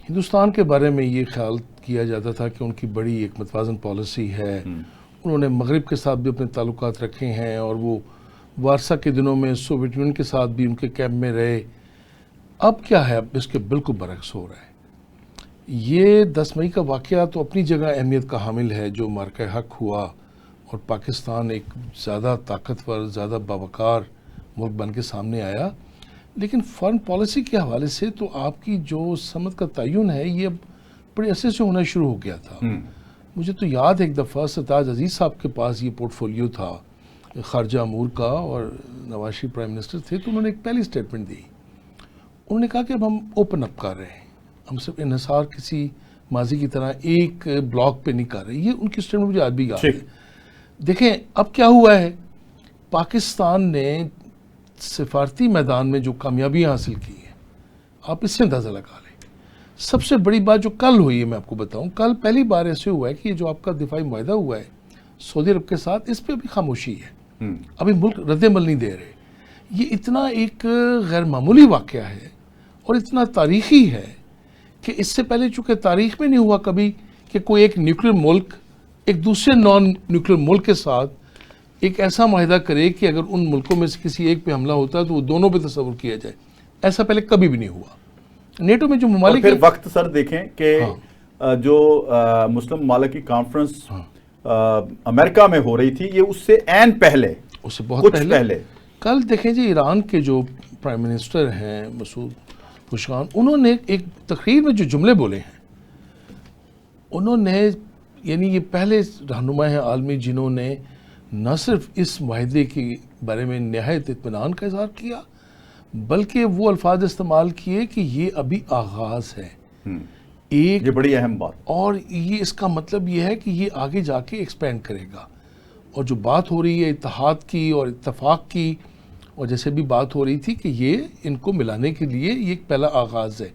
ہندوستان کے بارے میں یہ خیال کیا جاتا تھا کہ ان کی بڑی ایک متوازن پالیسی ہے، انہوں نے مغرب کے ساتھ بھی اپنے تعلقات رکھے ہیں، اور وہ وارسا کے دنوں میں سوویت یونین کے ساتھ بھی ان کے کیمپ میں رہے۔ اب کیا ہے، اب اس کے بالکل برعکس ہو رہا ہے۔ یہ 10 مئی کا واقعہ تو اپنی جگہ اہمیت کا حامل ہے، جو معرکہ حق ہوا اور پاکستان ایک زیادہ طاقتور، زیادہ باوقار ملک بن کے سامنے آیا، لیکن فارن پالیسی کے حوالے سے تو آپ کی جو سمت کا تعین ہے یہ بڑے عرصے سے ہونا شروع ہو گیا تھا۔ مجھے تو یاد ایک دفعہ سرتاج عزیز صاحب کے پاس یہ پورٹ فولیو تھا خارجہ امور کا، اور نواز شریف پرائم منسٹر تھے، تو انہوں نے ایک پہلی سٹیٹمنٹ دی۔ انہوں نے کہا کہ اب ہم اوپن اپ کر رہے ہیں، ہم صرف انحصار کسی ماضی کی طرح ایک بلاک پہ نہیں کر رہے۔ یہ ان کی سٹیٹمنٹ مجھے آج بھی یاد ہے۔ دیکھیں اب کیا ہوا ہے، پاکستان نے سفارتی میدان میں جو کامیابیاں حاصل کی ہیں، آپ اس سے اندازہ لگا لیں۔ سب سے بڑی بات جو کل ہوئی ہے میں آپ کو بتاؤں، کل پہلی بار ایسے ہوا ہے کہ جو آپ کا دفاعی معاہدہ ہوا ہے سعودی عرب کے ساتھ، اس پہ بھی خاموشی ہے، ابھی ملک رد عمل نہیں دے رہے۔ یہ اتنا ایک غیر معمولی واقعہ ہے اور اتنا تاریخی ہے کہ اس سے پہلے چونکہ تاریخ میں نہیں ہوا کبھی کہ کوئی ایک نیوکلیر ملک ایک دوسرے نان نیوکلیر ملک کے ساتھ ایک ایسا معاہدہ کرے کہ اگر ان ملکوں میں سے کسی ایک پہ حملہ ہوتا ہے تو وہ دونوں پہ تصور کیا جائے۔ ایسا پہلے کبھی بھی نہیں ہوا۔ نیٹو میں جو ممالک، پھر وقت سر دیکھیں کہ جو مسلم ممالک کی کانفرنس امریکہ میں ہو رہی تھی، یہ اس سے عین پہلے، اس سے بہت پہلے کل دیکھیں جی ایران کے جو پرائم منسٹر ہیں مسعود پزشکیان، انہوں نے ایک تقریر میں جو جملے بولے ہیں، انہوں نے یعنی یہ پہلے رہنما ہیں عالمی جنہوں نے نہ صرف اس معاہدے کے بارے میں نہایت اطمینان کا اظہار کیا، بلکہ وہ الفاظ استعمال کیے کہ یہ ابھی آغاز ہے، یہ بڑی اہم بات، اور یہ اس کا مطلب یہ ہے کہ یہ آگے جا کے ایکسپینڈ کرے گا۔ اور جو بات ہو رہی ہے اتحاد کی اور اتفاق کی، اور جیسے بھی بات ہو رہی تھی کہ یہ ان کو ملانے کے لیے یہ ایک پہلا آغاز ہے۔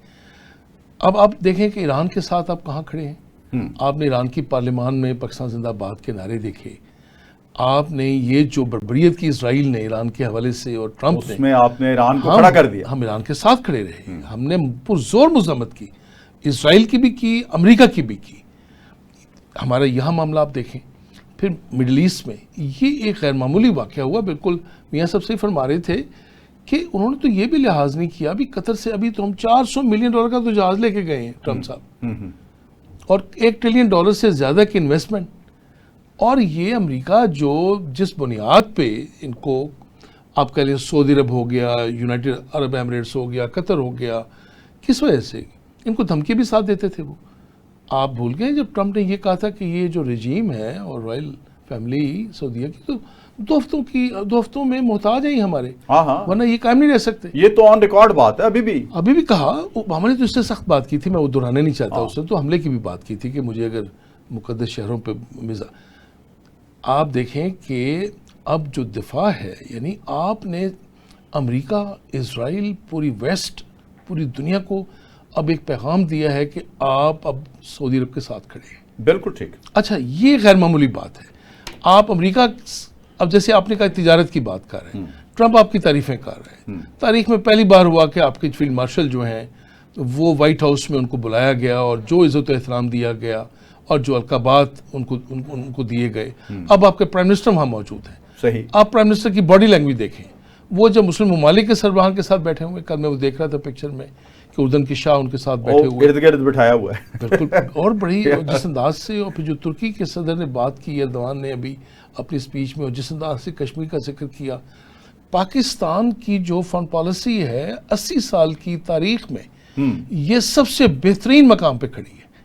اب آپ دیکھیں کہ ایران کے ساتھ آپ کہاں کھڑے ہیں۔ آپ نے ایران کی پارلیمان میں پاکستان زندہ باد کے نعرے دیکھے، آپ نے یہ جو بربریت کی اسرائیل نے ایران کے حوالے سے اور ٹرمپ نے، اس میں آپ نے ایران کو کھڑا کر دیا۔ ہم ایران کے ساتھ کھڑے رہے، ہم نے پرزور مذمت کی، اسرائیل کی بھی کی، امریکہ کی بھی کی۔ ہمارا یہاں معاملہ آپ دیکھیں، پھر مڈل ایسٹ میں یہ ایک غیر معمولی واقعہ ہوا۔ بالکل میاں صاحب سے فرما رہے تھے کہ انہوں نے تو یہ بھی لحاظ نہیں کیا، ابھی قطر سے ابھی تو ہم $400 ملین کا تو جہاز لے کے گئے ہیں ٹرمپ صاحب، اور $1 ٹریلین سے زیادہ کی انویسٹمنٹ۔ اور یہ امریکہ جو جس بنیاد پہ ان کو آپ کہہ لیں سعودی عرب ہو گیا، یونائٹڈ عرب ایمریٹس ہو گیا، قطر ہو گیا، کس وجہ سے ان کو دھمکی بھی ساتھ دیتے تھے وہ۔ آپ بھول گئے جب ٹرمپ نے یہ کہا تھا کہ یہ جو رجیم ہے اور رائل فیملی سعودیہ کی تو دو ہفتوں میں محتاج ہیں ہمارے، ورنہ یہ قائم نہیں رہ سکتے۔ یہ تو آن ریکارڈ بات ہے، ابھی بھی کہا۔ ہم نے تو اس سے سخت بات کی تھی، میں وہ دہرانے نہیں چاہتا، اس سے تو حملے کی بھی بات کی تھی کہ مجھے اگر مقدس شہروں پہ آپ دیکھیں کہ اب جو دفاع ہے، یعنی آپ نے امریکہ، اسرائیل، پوری ویسٹ، پوری دنیا کو اب ایک پیغام دیا ہے کہ آپ اب سعودی عرب کے ساتھ کھڑے ہیں۔ بالکل ٹھیک۔ اچھا، یہ غیر معمولی بات ہے۔ آپ امریکہ، اب جیسے آپ نے کہا تجارت کی بات کر رہے ہیں، ٹرمپ آپ کی تعریفیں کر رہے ہیں۔ تاریخ میں پہلی بار ہوا کہ آپ کے فیلڈ مارشل جو ہیں وہ وائٹ ہاؤس میں ان کو بلایا گیا اور جو عزت و احترام دیا گیا اور جو القابات ان کو دیے گئے۔ اب آپ کے پرائم منسٹر وہاں موجود ہیں۔ صحیح۔ آپ پرائم منسٹر کی باڈی لینگویج دیکھیں، وہ جب مسلم ممالک کے سربراہان کے ساتھ بیٹھے ہوئے، کل میں وہ دیکھ رہا تھا پکچر میں کہ اردن کی شاہ ان کے ساتھ بیٹھے ہوئے، ارد گرد بٹھایا ہوا ہے، بالکل، اور بڑی جس انداز سے۔ اور پھر جو ترکی کے صدر نے بات کی، ایردوان نے ابھی اپنی اسپیچ میں، اور جس انداز سے کشمیر کا ذکر کیا، پاکستان کی جو فارن پالیسی ہے 80 سال کی تاریخ میں یہ سب سے بہترین مقام پہ کھڑی ہے۔